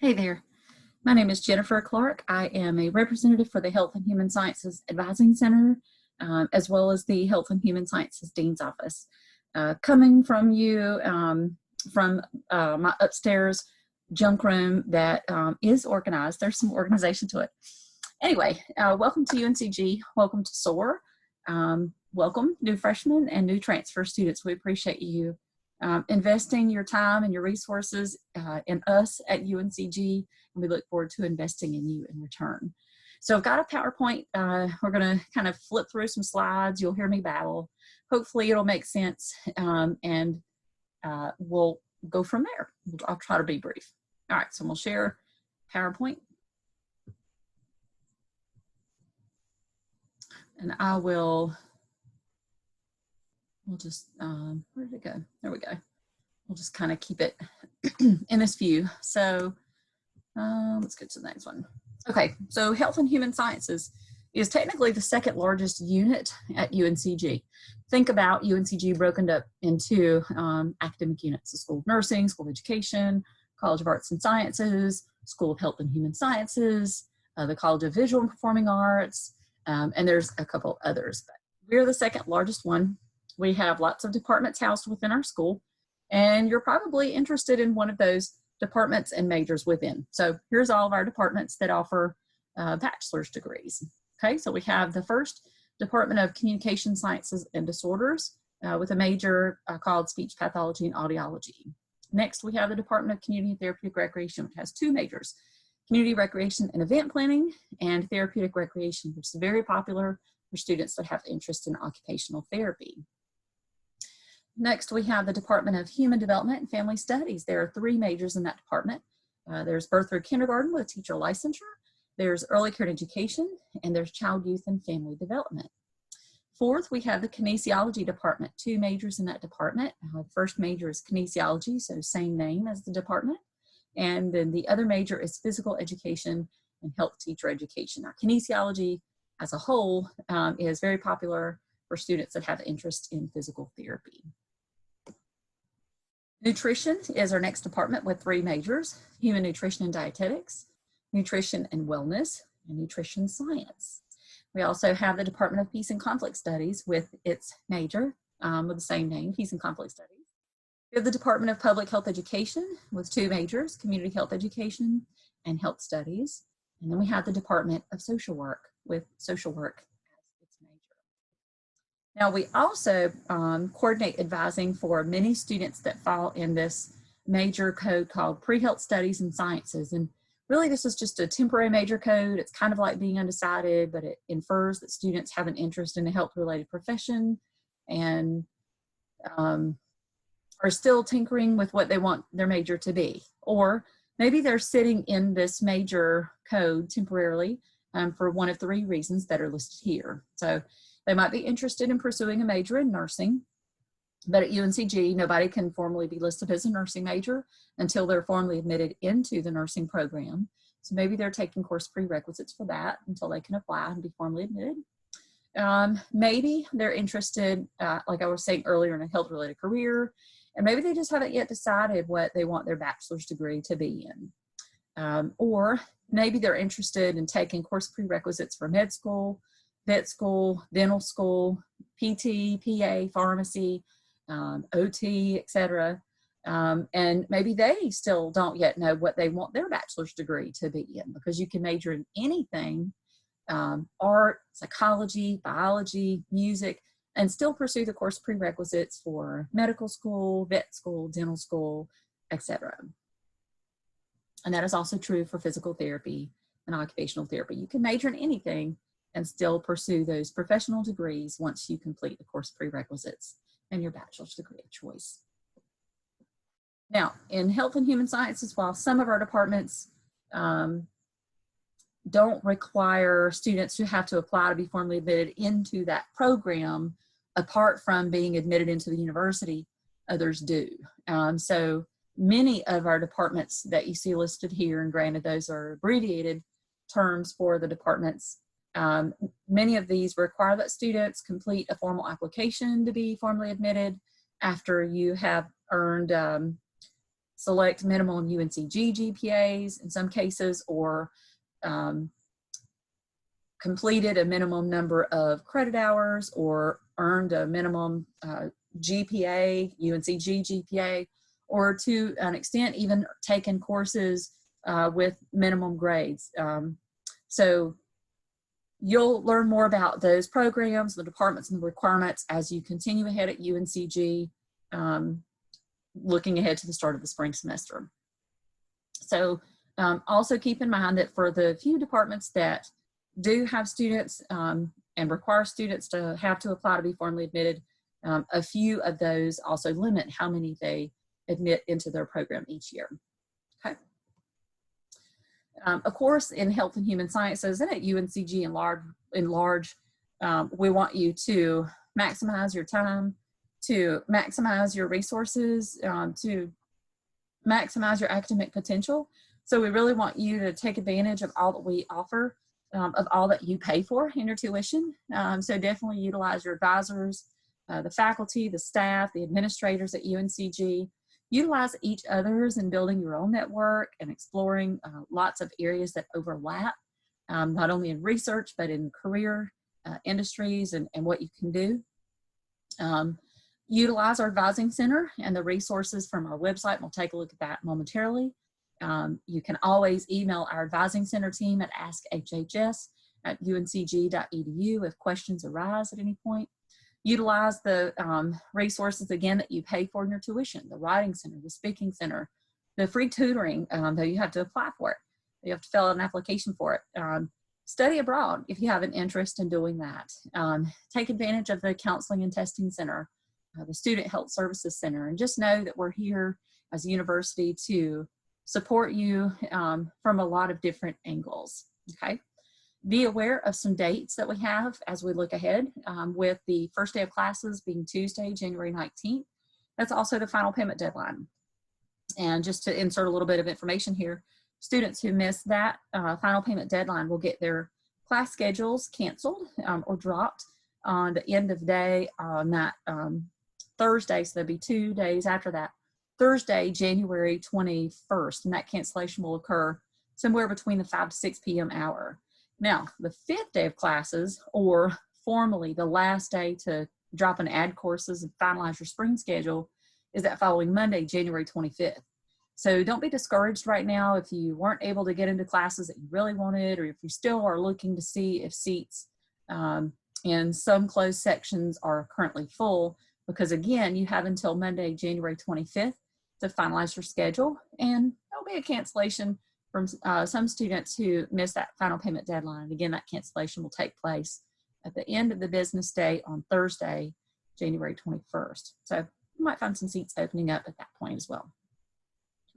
Hey there, my name is Jennifer Clark. I am a representative for the Health and Human Sciences Advising Center, as well as the Health and Human Sciences Dean's Office. Coming from you from my upstairs junk room that is organized. There's some organization to it. Anyway, welcome to UNCG, welcome to SOAR, welcome new freshmen and new transfer students. We appreciate you investing your time and your resources in us at UNCG, and we look forward to investing in you in return. So I've got a PowerPoint. We're going to kind of flip through some slides. You'll hear me babble. Hopefully it'll make sense, and we'll go from there. I'll try to be brief. All right, so we'll share PowerPoint. And I will, we'll just, where did it go? There we go. We'll just kind of keep it in this view. So let's get to the next one. Okay, so Health and Human Sciences is technically the second largest unit at UNCG. Think about UNCG broken up into academic units, the School of Nursing, School of Education, College of Arts and Sciences, School of Health and Human Sciences, the College of Visual and Performing Arts, and there's a couple others. But we're the second largest one. We have lots of departments housed within our school, and you're probably interested in one of those departments and majors within. So here's all of our departments that offer bachelor's degrees. Okay, so we have the first Department of Communication Sciences and Disorders with a major called Speech Pathology and Audiology. Next, we have the Department of Community and Therapeutic Recreation, which has two majors, Community Recreation and Event Planning, and Therapeutic Recreation, which is very popular for students that have interest in occupational therapy. Next, we have the Department of Human Development and Family Studies. There are three majors in that department. There's birth through kindergarten with teacher licensure, there's early care and education, and there's child, youth, and family development. Fourth, we have the kinesiology department, two majors in that department. The first major is kinesiology, so same name as the department. And then the other major is physical education and health teacher education. Now, kinesiology as a whole is very popular for students that have interest in physical therapy. Nutrition is our next department with three majors, human nutrition and dietetics, nutrition and wellness, and nutrition science. We also have the Department of Peace and Conflict Studies with its major with the same name, Peace and Conflict Studies. We have the Department of Public Health Education with two majors, Community Health Education and Health Studies. And then we have the Department of Social Work with Social Work as its major. Now we also coordinate advising for many students that fall in this major code called PreHealth Studies and Sciences. And really this is just a temporary major code. It's kind of like being undecided, but it infers that students have an interest in a health-related profession and are still tinkering with what they want their major to be. Or maybe they're sitting in this major code temporarily for one of three reasons that are listed here. So they might be interested in pursuing a major in nursing, but at UNCG, nobody can formally be listed as a nursing major until they're formally admitted into the nursing program. So maybe they're taking course prerequisites for that until they can apply and be formally admitted. Maybe they're interested, like I was saying earlier, in a health-related career, and maybe they just haven't yet decided what they want their bachelor's degree to be in. Or maybe they're interested in taking course prerequisites for med school, vet school, dental school, PT, PA, pharmacy, OT, etc. And maybe they still don't yet know what they want their bachelor's degree to be in, because you can major in anything, art, psychology, biology, music, and still pursue the course prerequisites for medical school, vet school, dental school, etc. And that is also true for physical therapy and occupational therapy. You can major in anything and still pursue those professional degrees once you complete the course prerequisites and your bachelor's degree of choice. Now, in Health and Human Sciences, while some of our departments don't require students to have to apply to be formally admitted into that program, apart from being admitted into the university, others do. So many of our departments that you see listed here, and granted those are abbreviated terms for the departments, many of these require that students complete a formal application to be formally admitted after you have earned select minimum UNCG GPAs in some cases, or completed a minimum number of credit hours, or earned a minimum GPA, UNCG GPA, or to an extent even taken courses with minimum grades. So you'll learn more about those programs, the departments, and the requirements as you continue ahead at UNCG, looking ahead to the start of the spring semester. So also keep in mind that for the few departments that do have students and require students to have to apply to be formally admitted, a few of those also limit how many they admit into their program each year. Okay. Of course, in health and human sciences and at UNCG in large, we want you to maximize your time, to maximize your resources, to maximize your academic potential. So we really want you to take advantage of all that we offer, of all that you pay for in your tuition. So definitely utilize your advisors, the faculty, the staff, the administrators at UNCG. Utilize each other's in building your own network and exploring lots of areas that overlap, not only in research, but in career industries and what you can do. Utilize our advising center and the resources from our website. We'll take a look at that momentarily. You can always email our advising center team at askhhs@uncg.edu if questions arise at any point. Utilize the resources, again, that you pay for in your tuition, the writing center, the speaking center, the free tutoring, though you have to apply for it. You have to fill out an application for it. Study abroad if you have an interest in doing that. Take advantage of the counseling and testing center, the student health services center, and just know that we're here as a university to support you from a lot of different angles, okay? Be aware of some dates that we have as we look ahead, with the first day of classes being Tuesday, January 19th. That's also the final payment deadline. And just to insert a little bit of information here, students who miss that final payment deadline will get their class schedules canceled or dropped on the end of day on that Thursday. So there'll be 2 days after that, Thursday, January 21st, and that cancellation will occur somewhere between the 5 to 6 p.m. hour. Now, the 5th day of classes, or formally the last day to drop and add courses and finalize your spring schedule, is that following Monday, January 25th. So don't be discouraged right now if you weren't able to get into classes that you really wanted, or if you still are looking to see if seats in some closed sections are currently full, because again, you have until Monday, January 25th to finalize your schedule, and there'll be a cancellation from some students who miss that final payment deadline. Again, that cancellation will take place at the end of the business day on Thursday, January 21st. So you might find some seats opening up at that point as well.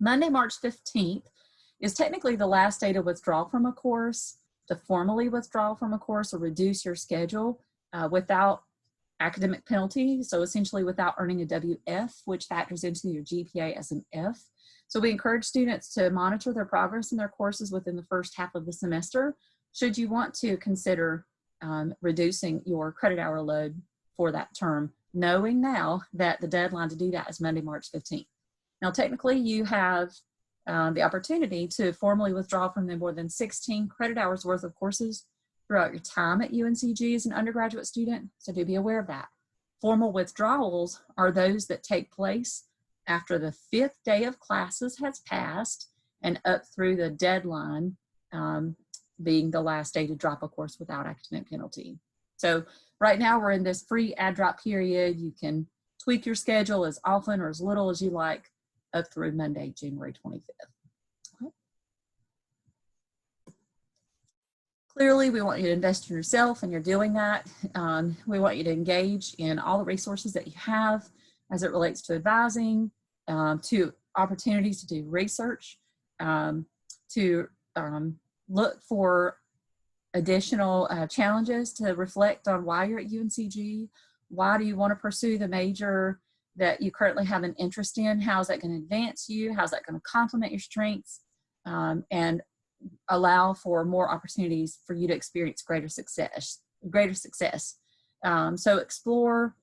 Monday, March 15th is technically the last day to withdraw from a course, to formally withdraw from a course or reduce your schedule without academic penalty. So essentially without earning a WF, which factors into your GPA as an F. So we encourage students to monitor their progress in their courses within the first half of the semester, should you want to consider reducing your credit hour load for that term, knowing now that the deadline to do that is Monday, March 15th. Now, technically, you have the opportunity to formally withdraw from the more than 16 credit hours worth of courses throughout your time at UNCG as an undergraduate student, so do be aware of that. Formal withdrawals are those that take place after the 5th day of classes has passed and up through the deadline being the last day to drop a course without academic penalty. So right now we're in this free add drop period. You can tweak your schedule as often or as little as you like up through Monday, January 25th. Okay. Clearly, we want you to invest in yourself, and you're doing that. We want you to engage in all the resources that you have as it relates to advising, to opportunities to do research, to look for additional challenges to reflect on why you're at UNCG. Why do you want to pursue the major that you currently have an interest in? How is that going to advance you? How's that going to complement your strengths and allow for more opportunities for you to experience greater success. So explore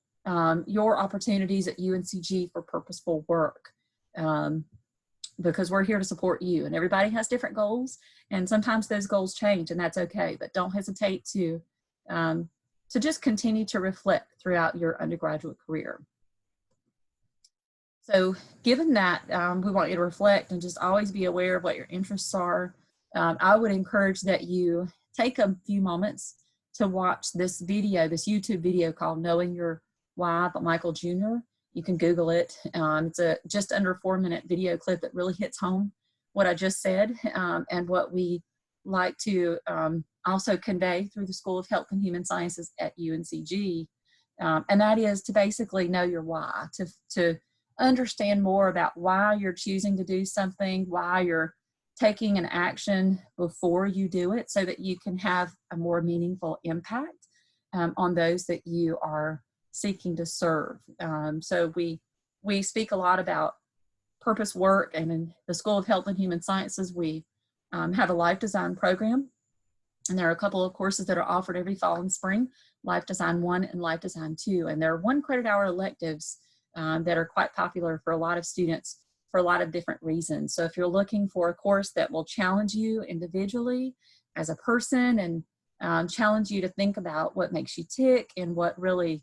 your opportunities at UNCG for purposeful work. because we're here to support you, and everybody has different goals, and sometimes those goals change, and that's okay. But don't hesitate to just continue to reflect throughout your undergraduate career. So given that we want you to reflect and just always be aware of what your interests are, I would encourage that you take a few moments to watch this video, this YouTube video called Knowing Your Why by Michael Jr. You can Google it. It's a just under 4-minute video clip that really hits home what I just said, and what we like to also convey through the School of Health and Human Sciences at UNCG. And that is to basically know your why, to understand more about why you're choosing to do something, why you're taking an action before you do it, so that you can have a more meaningful impact on those that you are seeking to serve. So we speak a lot about purpose work, and in the School of Health and Human Sciences, we have a life design program, and there are a couple of courses that are offered every fall and spring, Life Design 1 and Life Design 2, and there are 1 credit hour electives that are quite popular for a lot of students for a lot of different reasons. So if you're looking for a course that will challenge you individually as a person, and challenge you to think about what makes you tick and what really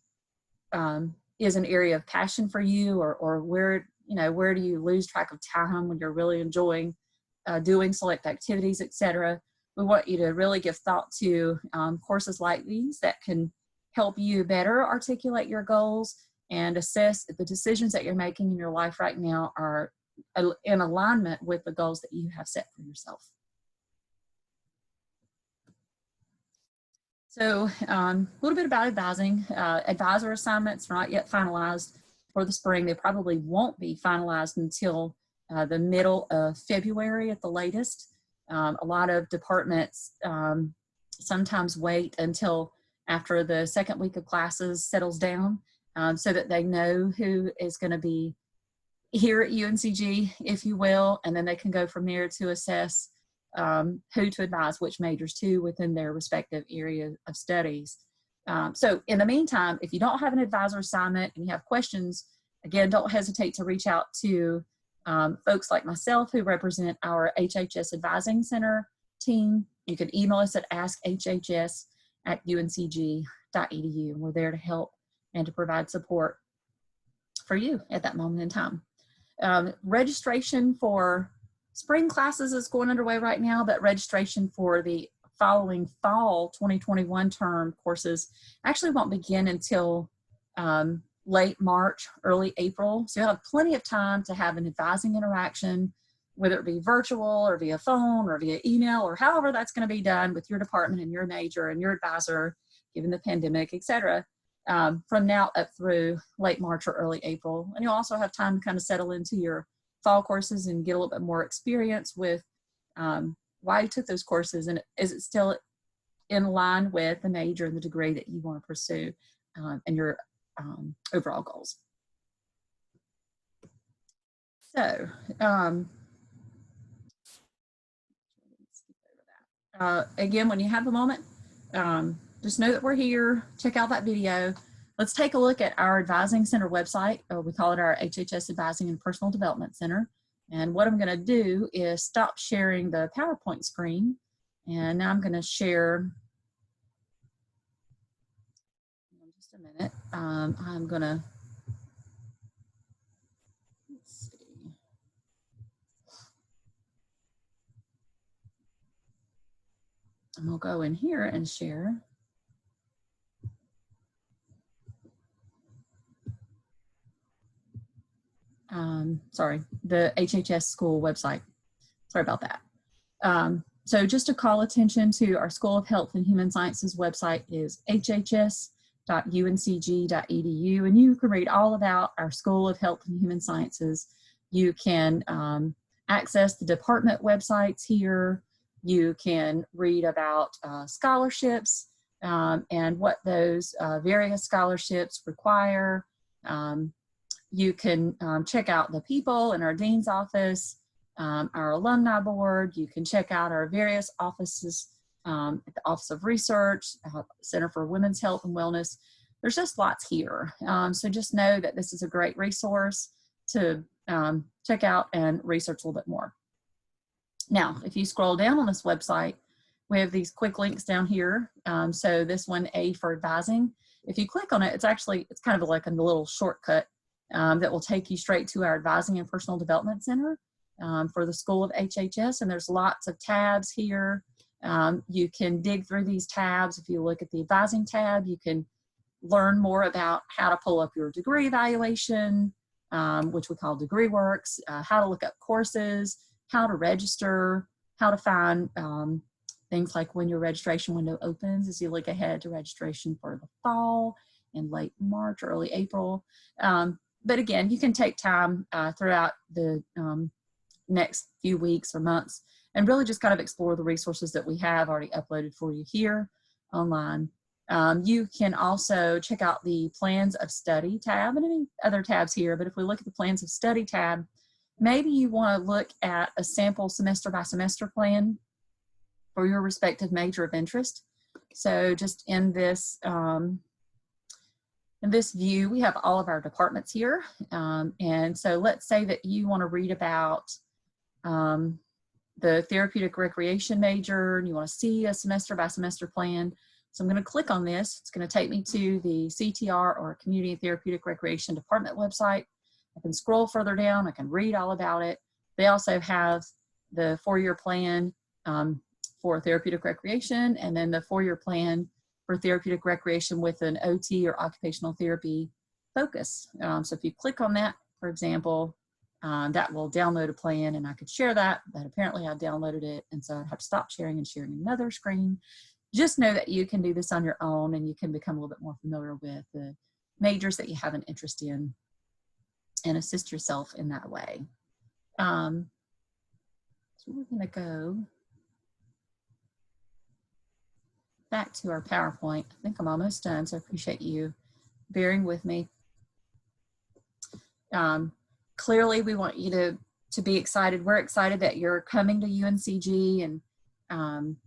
is an area of passion for you, or where, where do you lose track of time when you're really enjoying doing select activities, etc. We want you to really give thought to courses like these that can help you better articulate your goals and assess if the decisions that you're making in your life right now are in alignment with the goals that you have set for yourself. So a little bit about advising. Advisor assignments are not yet finalized for the spring. They probably won't be finalized until the middle of February at the latest. A lot of departments sometimes wait until after the second week of classes settles down, so that they know who is going to be here at UNCG, if you will, and then they can go from there to assess who to advise which majors to within their respective area of studies. So in the meantime, if you don't have an advisor assignment and you have questions, again, don't hesitate to reach out to folks like myself who represent our HHS Advising Center team. You can email us at askhhs@uncg.edu, and we're there to help and to provide support for you at that moment in time. Registration for spring classes is going underway right now, but registration for the following fall 2021 term courses actually won't begin until late March, early April. So you'll have plenty of time to have an advising interaction, whether it be virtual or via phone or via email, or however that's going to be done with your department and your major and your advisor, given the pandemic, etc. From now up through late March or early April. And you'll also have time to kind of settle into your fall courses and get a little bit more experience with why you took those courses, and is it still in line with the major and the degree that you want to pursue and your overall goals. So again, when you have a moment, just know that we're here. Check out that video. Let's take a look at our Advising Center website. We call it our HHS Advising and Personal Development Center. And what I'm going to do is stop sharing the PowerPoint screen. And now I'm going to share, in just a minute, I'm going to, let's see. And we'll go in here and share. Sorry, the HHS school website. Sorry about that. So just to call attention to our School of Health and Human Sciences website is hhs.uncg.edu, and you can read all about our School of Health and Human Sciences. You can access the department websites here. You can read about scholarships and what those various scholarships require. You can check out the people in our dean's office, our alumni board. You can check out our various offices at the Office of Research, Center for Women's Health and Wellness. There's just lots here. So just know that this is a great resource to check out and research a little bit more. Now, if you scroll down on this website, we have these quick links down here. So this one, A for advising, if you click on it, it's kind of like a little shortcut that will take you straight to our Advising and Personal Development Center for the School of HHS. And there's lots of tabs here. You can dig through these tabs. If you look at the Advising tab, you can learn more about how to pull up your degree evaluation, which we call DegreeWorks, how to look up courses, how to register, how to find things like when your registration window opens as you look ahead to registration for the fall in late March, early April. But again, you can take time throughout the next few weeks or months and really just kind of explore the resources that we have already uploaded for you here online. You can also check out the Plans of Study tab and any other tabs here, but if we look at the Plans of Study tab, maybe you want to look at a sample semester by semester plan for your respective major of interest. So just in this view, we have all of our departments here. And so let's say that you want to read about the therapeutic recreation major and you want to see a semester by semester plan. So I'm going to click on this. It's going to take me to the CTR or Community and Therapeutic Recreation Department website. I can scroll further down. I can read all about it. They also have the 4-year plan for therapeutic recreation and then the 4-year plan for therapeutic recreation with an OT or occupational therapy focus. So if you click on that, for example, that will download a plan and I could share that, but apparently I downloaded it and so I'd have to stop sharing and sharing another screen. Just know that you can do this on your own and you can become a little bit more familiar with the majors that you have an interest in and assist yourself in that way. So we're gonna go back to our PowerPoint. I think I'm almost done, so I appreciate you bearing with me. Clearly, we want you to be excited. We're excited that you're coming to UNCG, and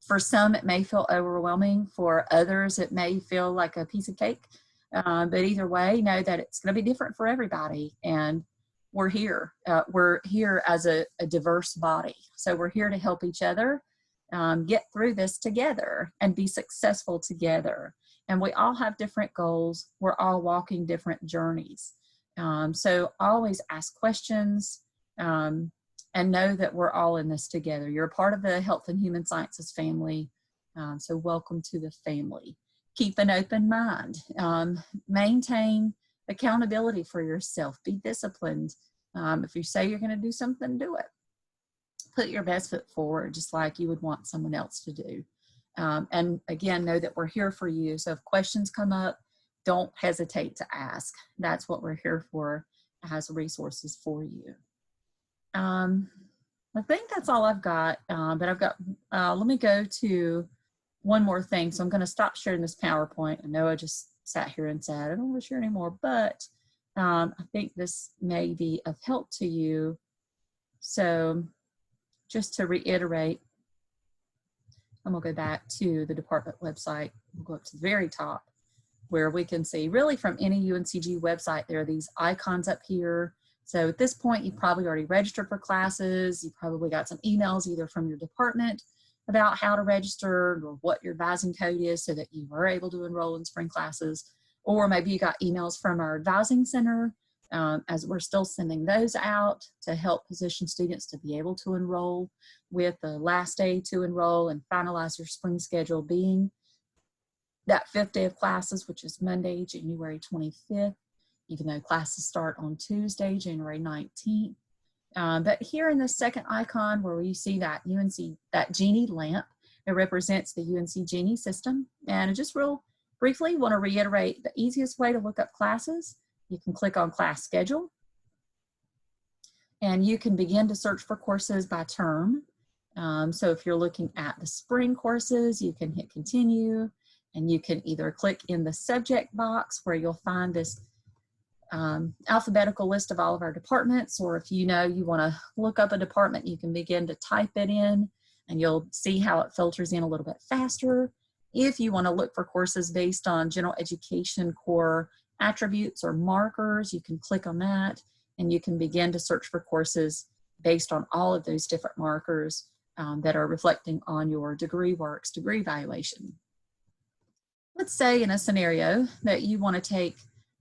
for some, it may feel overwhelming. For others, it may feel like a piece of cake. But either way, know that it's going to be different for everybody, and we're here. We're here as a diverse body, so we're here to help each other get through this together and be successful together. And we all have different goals. We're all walking different journeys. So always ask questions and know that we're all in this together. You're a part of the Health and Human Sciences family. So welcome to the family. Keep an open mind. Maintain accountability for yourself. Be disciplined. If you say you're going to do something, do it. Put your best foot forward, just like you would want someone else to do. And again, know that we're here for you. So if questions come up, don't hesitate to ask. That's what we're here for, as resources for you. I think that's all I've got, but I've got, let me go to one more thing. So I'm going to stop sharing this PowerPoint. I know I just sat here and said, I don't want to share anymore, but I think this may be of help to you. So just to reiterate, I'm going to go back to the department website. We'll go up to the very top where we can see really from any UNCG website, there are these icons up here. So at this point, you probably already registered for classes. You probably got some emails either from your department about how to register or what your advising code is so that you were able to enroll in spring classes. Or maybe you got emails from our advising center as we're still sending those out to help position students to be able to enroll, with the last day to enroll and finalize your spring schedule being that 5th day of classes, which is Monday, January 25th, even though classes start on Tuesday, January 19th. But here in the second icon where you see that that Genie lamp, it represents the UNC Genie system. And I just real briefly want to reiterate the easiest way to look up classes. You can click on class schedule and you can begin to search for courses by term. So if you're looking at the spring courses, you can hit continue and you can either click in the subject box where you'll find this alphabetical list of all of our departments, or if you want to look up a department, you can begin to type it in and you'll see how it filters in a little bit faster. If you want to look for courses based on general education core attributes or markers, you can click on that. and you can begin to search for courses based on all of those different markers that are reflecting on your DegreeWorks degree evaluation. Let's say in a scenario that you want to take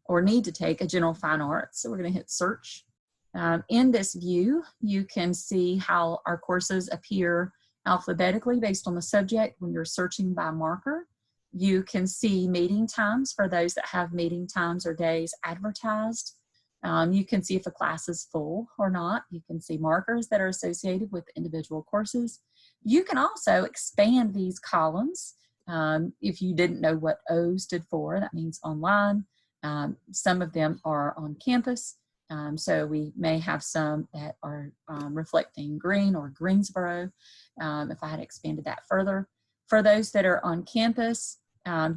or need to take a general fine arts. So we're going to hit search. In this view, you can see how our courses appear alphabetically based on the subject when you're searching by marker. You can see meeting times for those that have meeting times or days advertised. You can see if a class is full or not. You can see markers that are associated with individual courses. You can also expand these columns. If you didn't know what O stood for, that means online. Some of them are on campus. So we may have some that are reflecting green or Greensboro, if I had expanded that further. For those that are on campus,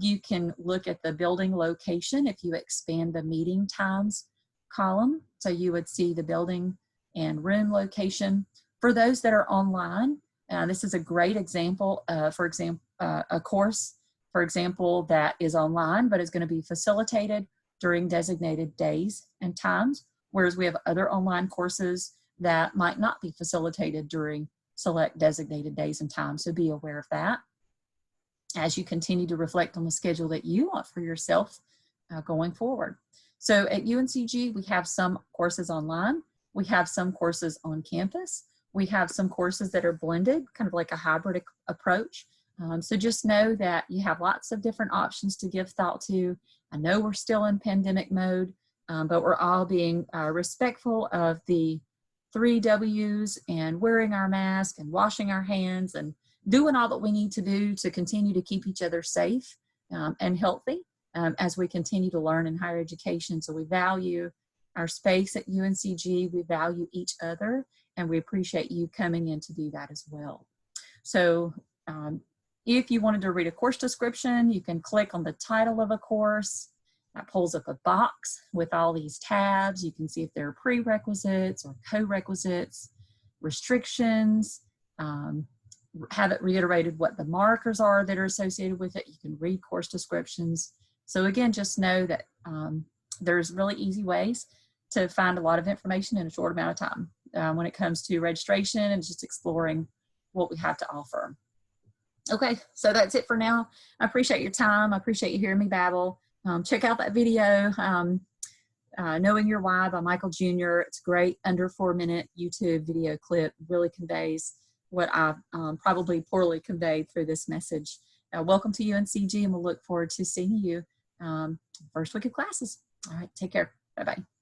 you can look at the building location if you expand the meeting times column. So you would see the building and room location. For those that are online, this is a great example, for example, a course, for example, that is online but is going to be facilitated during designated days and times, whereas we have other online courses that might not be facilitated during select designated days and times, so be aware of that as you continue to reflect on the schedule that you want for yourself going forward. So at UNCG, we have some courses online, we have some courses on campus, we have some courses that are blended, kind of like a hybrid approach. So just know that you have lots of different options to give thought to. I know we're still in pandemic mode, but we're all being respectful of the 3 W's and wearing our mask and washing our hands and doing all that we need to do to continue to keep each other safe and healthy as we continue to learn in higher education. So we value our space at UNCG, we value each other, and we appreciate you coming in to do that as well. So if you wanted to read a course description, you can click on the title of a course. That pulls up a box with all these tabs. You can see if there are prerequisites or co-requisites, restrictions, have it reiterated what the markers are that are associated with it. You can read course descriptions. So again, just know that there's really easy ways to find a lot of information in a short amount of time when it comes to registration and just exploring what we have to offer. Okay, so that's it for now. I appreciate your time. I appreciate you hearing me babble. Check out that video, Knowing Your Why by Michael Jr. It's a great under 4-minute YouTube video clip, really conveys what I probably poorly conveyed through this message. Welcome to UNCG, and we'll look forward to seeing you first week of classes. All right, take care. Bye-bye.